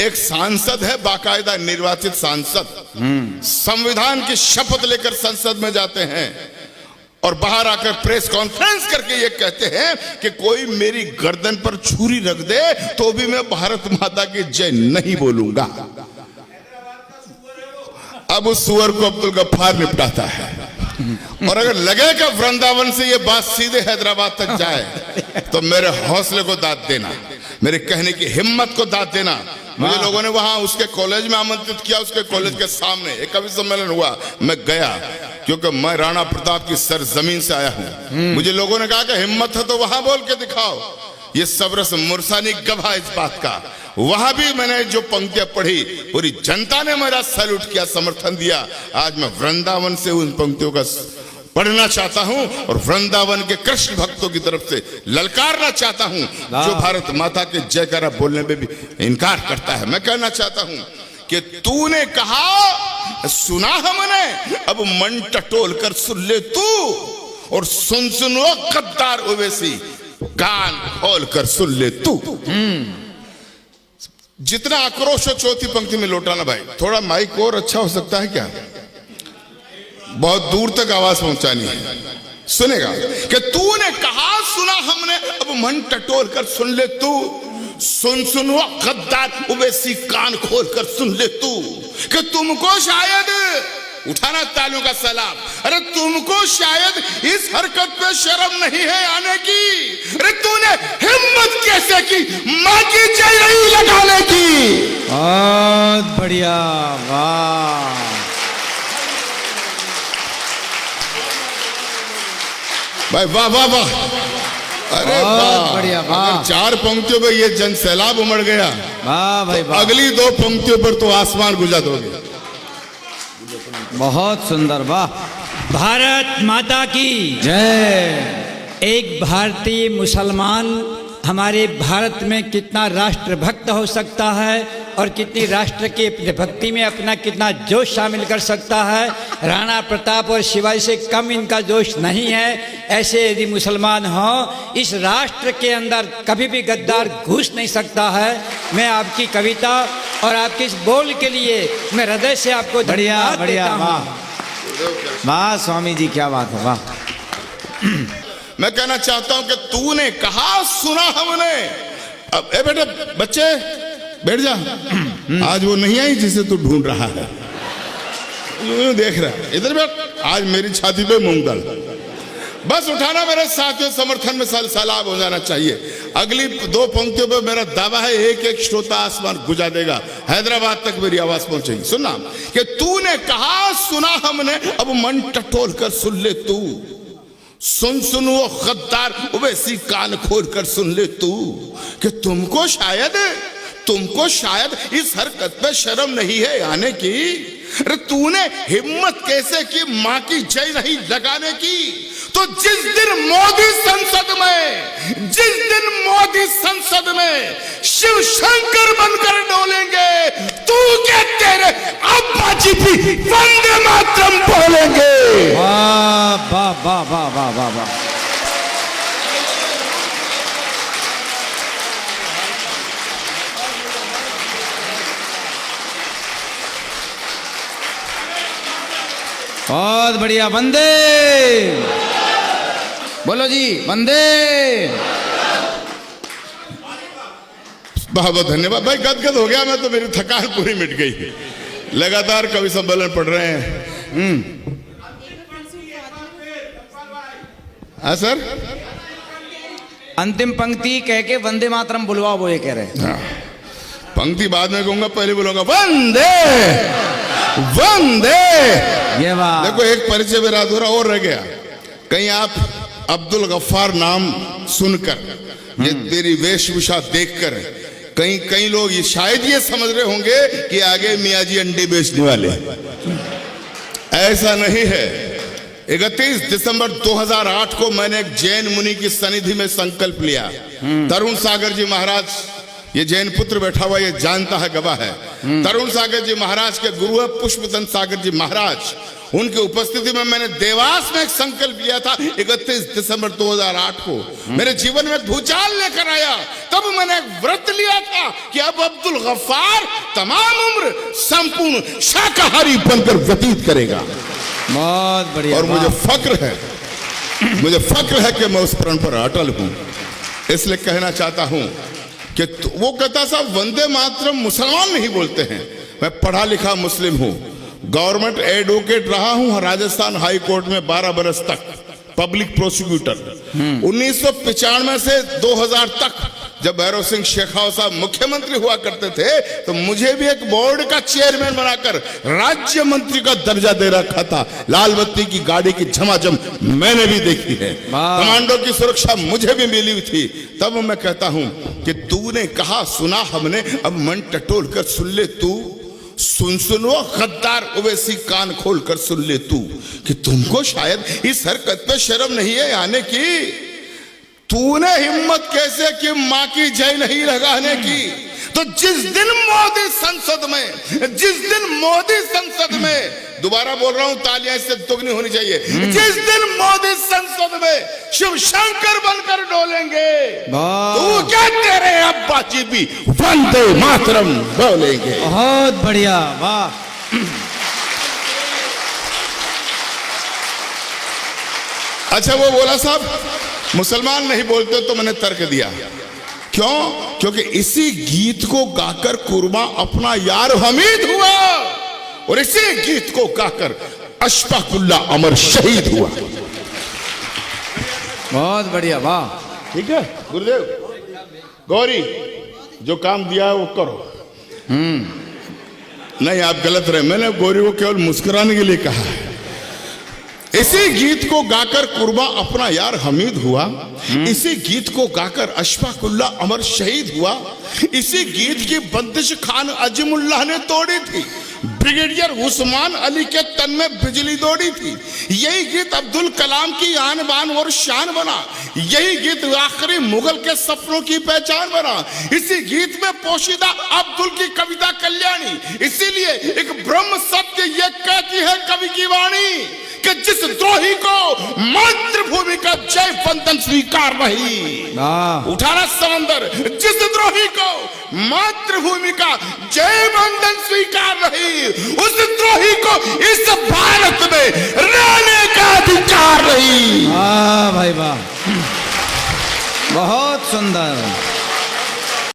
एक सांसद है, बाकायदा निर्वाचित सांसद, संविधान की शपथ लेकर संसद में जाते हैं और बाहर आकर प्रेस कॉन्फ्रेंस करके ये कहते हैं कि कोई मेरी गर्दन पर छुरी रख दे तो भी मैं भारत माता की जय नहीं बोलूंगा। अब उस सुअर को अब्दुल गफ्फार निपटाता है। और अगर लगे कि वृंदावन से ये बात सीधे हैदराबाद तक जाए तो मेरे हौसले को दाद देना, मेरे कहने की हिम्मत को दाद देना। मुझे लोगों ने वहां उसके कॉलेज में आमंत्रित किया, उसके कॉलेज के सामने एक कवि सम्मेलन हुआ, मैं गया क्योंकि मैं राणा प्रताप की सरजमीन से आया हूं। मुझे लोगों ने कहा कि हिम्मत है तो वहां बोल के दिखाओ। ये सबरस मुरसानी गवाह इस बात का। वहां भी मैंने जो पंक्तियां पढ़ी, पूरी जनता ने मेरा सैल्यूट किया, समर्थन दिया। आज मैं वृंदावन से उन पंक्तियों का पढ़ना चाहता हूं और वृंदावन के कृष्ण भक्तों की तरफ से ललकारना चाहता हूं जो भारत माता के जयकारा बोलने में भी इनकार करता है। मैं कहना चाहता हूं कि तूने कहा सुना हमने, अब मन टटोल कर सुन ले तू, और सुनो गद्दार ओवैसी, कान खोल कर सुन ले तू। जितना आक्रोश हो चौथी पंक्ति में लौटाना भाई। थोड़ा माइक और अच्छा हो सकता है क्या? बहुत दूर तक आवाज पहुंचानी है। सुनेगा कि तूने कहा सुना हमने, अब मन टटोल कर सुन ले तू, सुनो गद्दार ओवैसी, कान खोल कर सुन ले तू, कि तुमको शायद, उठाना तालियों का सलाम, अरे तुमको शायद इस हरकत पे शर्म नहीं है आने की। अरे तूने हिम्मत कैसे की मां की जय नहीं लगाने की? बहुत बढ़िया, वाह। भाई वाह वाह वाह, अरे वाह बढ़िया, वाह। चार पंक्तियों पे ये जन सैलाब उमड़ गया, वाह भाई वाह। अगली दो पंक्तियों पर तो आसमान गुजा दोगे। बहुत सुंदर, वाह। भारत माता की जय। एक भारतीय मुसलमान हमारे भारत में कितना राष्ट्रभक्त हो सकता है और कितनी राष्ट्र के भक्ति में अपना कितना जोश शामिल कर सकता है। राणा प्रताप और शिवाजी से कम इनका जोश नहीं है। ऐसे यदि मुसलमान हो, इस राष्ट्र के अंदर कभी भी गद्दार घुस नहीं सकता है। मैं आपकी कविता और आपके इस बोल के लिए मैं हृदय से आपको बढ़िया धन्यवाद बढ़िया, देता हूं। वाह वाह स्वामी जी, क्या बात है, वाह। मैं कहना चाहता हूं कि तूने कहा सुना हमने। अब ए बेटे, बच्चे बैठ जा। आज वो नहीं आई जिसे तू ढूंढ रहा है, देख रहा है, इधर बैठ। आज मेरी छाती पे मूंग दाल, बस उठाना मेरे साथियों, समर्थन में सलाब हो जाना चाहिए। अगली दो पंक्तियों पे मेरा दावा है एक एक श्रोता आसमान गुजा देगा, हैदराबाद तक मेरी आवाज पहुंचेगी। सुनना कि तूने कहा सुना हमने, अब मन टटोल कर सुन ले तू, सुनो गद्दार ओवैसी, कान खोल कर सुन ले तू, कि तुमको शायद इस हरकत पे शर्म नहीं है आने की। अरे तूने हिम्मत कैसे की मां की जय नहीं लगाने की? तो जिस दिन मोदी संसद में शिव शंकर बनकर डोलेंगे, तू क्या तेरे अब्बा जी भी वंदे मातरम बोलेंगे। वाह वाह वाह वाह वाह वाह वाह। बहुत बढ़िया, वंदे बोलो जी, वंदे। बहुत बहुत धन्यवाद भाई, गदगद हो गया मैं तो, मेरी थकान पूरी मिट गई। लगातार कवि सम्मेलन पढ़ रहे हैं। हाँ सर, अंतिम पंक्ति कह के वंदे मातरम बुलवाओ, वो ये कह रहे हैं। हाँ, पंक्ति बाद में कहूंगा, पहले बोलूंगा वंदे वंदे। ये बात देखो, एक परिचय मेरा अधूरा और रह गया। कहीं आप अब्दुल गफ्फार नाम सुनकर, ये तेरी वेशभूषा देखकर कई लोग ये शायद ये समझ रहे होंगे कि आगे मियाँ जी अंडे बेचने वाले। ऐसा नहीं है। 31 दिसंबर 2008 को मैंने एक जैन मुनि की सनिधि में संकल्प लिया। तरुण सागर जी महाराज ये जैन पुत्र बैठा हुआ ये जानता है, गवाह है। तरुण सागर जी महाराज के गुरु है पुष्पदंत सागर जी महाराज। उनकी उपस्थिति में मैंने देवास में एक संकल्प लिया था 31 दिसंबर 2008 को। मेरे जीवन में भूचाल लेकर आया। तब मैंने एक व्रत लिया था कि अब अब्दुल गफ्फार तमाम उम्र संपूर्ण शाकाहारी बनकर व्यतीत करेगा। बहुत बढ़िया। और मुझे फक्र है कि मैं उस प्रण पर अटल हूं। इसलिए कहना चाहता हूं कि वो कहता साहब वंदे मातरम मुसलमान नहीं बोलते हैं। मैं पढ़ा लिखा मुस्लिम हूं, गवर्नमेंट एडवोकेट रहा हूं राजस्थान हाई कोर्ट में 12 बरस तक, पब्लिक प्रोसिक्यूटर। 1995 से 2000 तक जब भैरव सिंह शेखावत साहब मुख्यमंत्री हुआ करते थे तो मुझे भी एक बोर्ड का चेयरमैन बनाकर राज्य मंत्री का दर्जा दे रखा था। लाल बत्ती की गाड़ी की झमाझम मैंने भी देखी है, कमांडो की सुरक्षा मुझे भी मिली हुई थी। तब मैं कहता हूं कि तूने कहा सुना हमने, अब मन टटोल कर सुन ले तू, सुनो गद्दार ओवैसी कान खोल कर सुन ले तू, कि तुमको शायद इस हरकत पे शर्म नहीं है आने की। तूने हिम्मत कैसे कि मां की जय नहीं लगाने की। तो जिस दिन मोदी संसद में दोबारा बोल रहा हूं, तालियां इससे दुगनी होनी चाहिए, जिस दिन मोदी संसद में शिव शंकर बनकर डोलेंगे तो क्या तेरे अब्बा जी भी वंदे मातरम बोलेंगे। बहुत बढ़िया, वाह। अच्छा वो बोला साहब मुसलमान नहीं बोलते, तो मैंने तर्क दिया क्यों? क्योंकि इसी गीत को गाकर कुर्बा अपना यार हमीद हुआ और इसी गीत को गाकर अशफाकुल्ला अमर शहीद हुआ। बहुत बढ़िया, वाह। ठीक है गुरुदेव, गौरी जो काम दिया है वो करो। नहीं आप गलत रहे, मैंने गौरी को केवल मुस्कुराने के लिए कहा है। इसी गीत को गाकर कुर्बा अपना यार हमीद हुआ, इसी गीत को गाकर अशफाकुल्ला अमर शहीद हुआ। इसी गीत की बंदिश खान अजीमुल्लाह ने तोड़ी थी, ब्रिगेडियर उस्मान अली के तन में बिजली दौड़ी थी। यही गीत अब्दुल कलाम की आन बान और शान बना। यही गीत आखिरी मुगल के सपनों की पहचान बना। इसी गीत में पोशीदा अब्दुल की कविता कल्याणी। इसीलिए एक ब्रह्म सत्य ये कहती है कवि की वाणी कि जिस द्रोही को मातृभूमि का जय वंदन स्वीकार नहीं, उठाना समंदर, जिस द्रोही को मातृभूमि का जय वंदन स्वीकार नहीं, उस द्रोही को इस भारत में रहने का अधिकार नहीं। वाह भाई वाह, बहुत सुंदर।